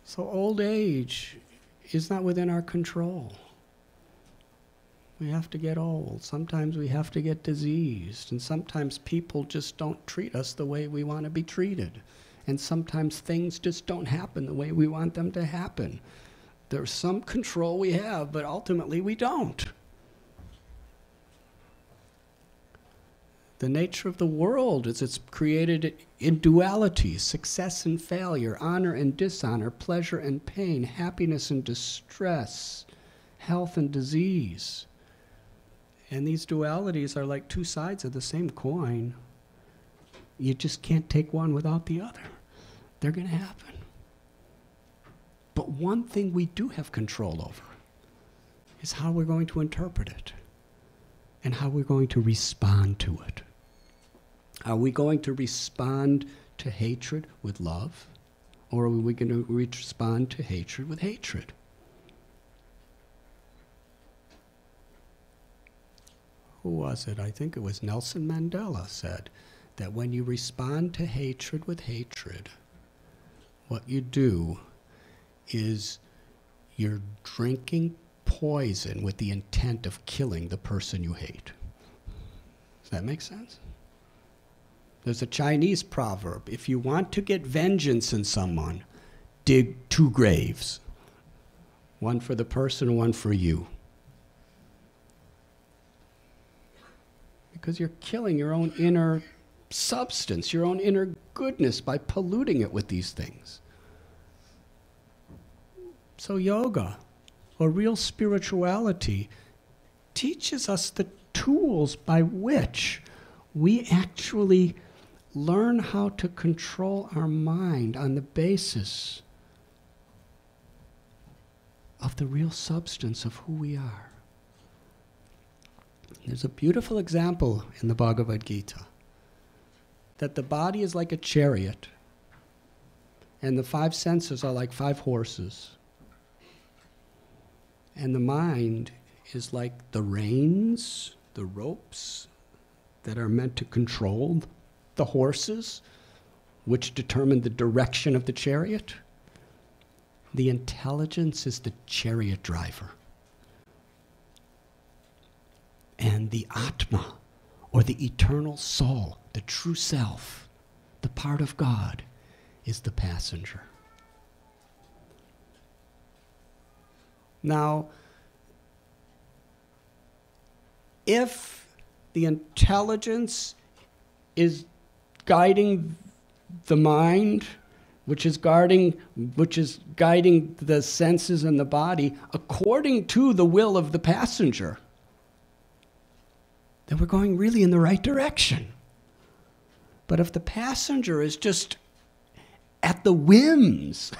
So old age is not within our control. We have to get old. Sometimes we have to get diseased. And sometimes people just don't treat us the way we want to be treated. And sometimes things just don't happen the way we want them to happen. There's some control we have, but ultimately we don't. The nature of the world is it's created in duality, success and failure, honor and dishonor, pleasure and pain, happiness and distress, health and disease. And these dualities are like two sides of the same coin. You just can't take one without the other. They're going to happen. But one thing we do have control over is how we're going to interpret it and how we're going to respond to it. Are we going to respond to hatred with love, or are we going to respond to hatred with hatred? Who was it? I think it was Nelson Mandela said that when you respond to hatred with hatred, what you do is you're drinking poison with the intent of killing the person you hate. Does that make sense? There's a Chinese proverb: if you want to get vengeance in someone, dig 2 graves. One for the person, one for you. Because you're killing your own inner substance, your own inner goodness by polluting it with these things. So yoga, or real spirituality, teaches us the tools by which we actually learn how to control our mind on the basis of the real substance of who we are. There's a beautiful example in the Bhagavad Gita that the body is like a chariot and the 5 senses are like 5 horses. And the mind is like the reins, the ropes that are meant to control the horses, which determine the direction of the chariot. The intelligence is the chariot driver. And the Atma, or the eternal soul, the true self, the part of God, is the passenger. Now, if the intelligence is guiding the mind, which is guiding the senses and the body according to the will of the passenger, then we're going really in the right direction. But if the passenger is just at the whims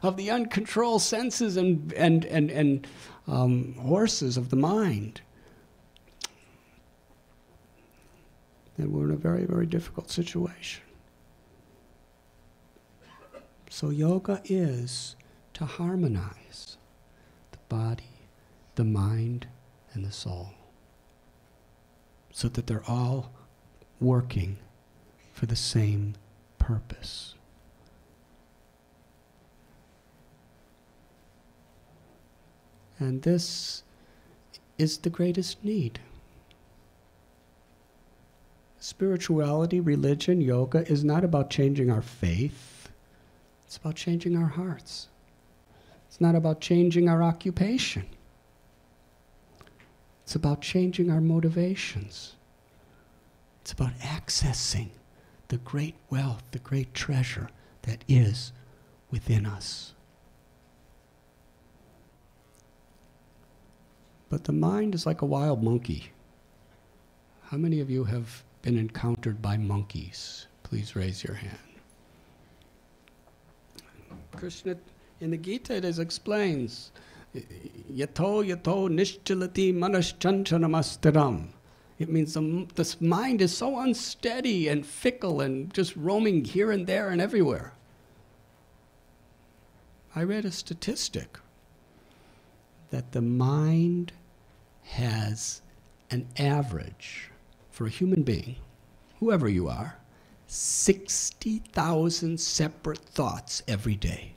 of the uncontrolled senses and horses of the mind, then we're in a very, very difficult situation. So yoga is to harmonize the body, the mind, and the soul, so that they're all working for the same purpose. And this is the greatest need. Spirituality, religion, yoga is not about changing our faith. It's about changing our hearts. It's not about changing our occupation. It's about changing our motivations. It's about accessing the great wealth, the great treasure that is within us. But the mind is like a wild monkey. How many of you have been encountered by monkeys? Please raise your hand. Krishna, in the Gita, it explains, yato yato nishchalati manaschanchanamastheram. It means this mind is so unsteady and fickle and just roaming here and there and everywhere. I read a statistic that the mind has an average, for a human being, whoever you are, 60,000 separate thoughts every day.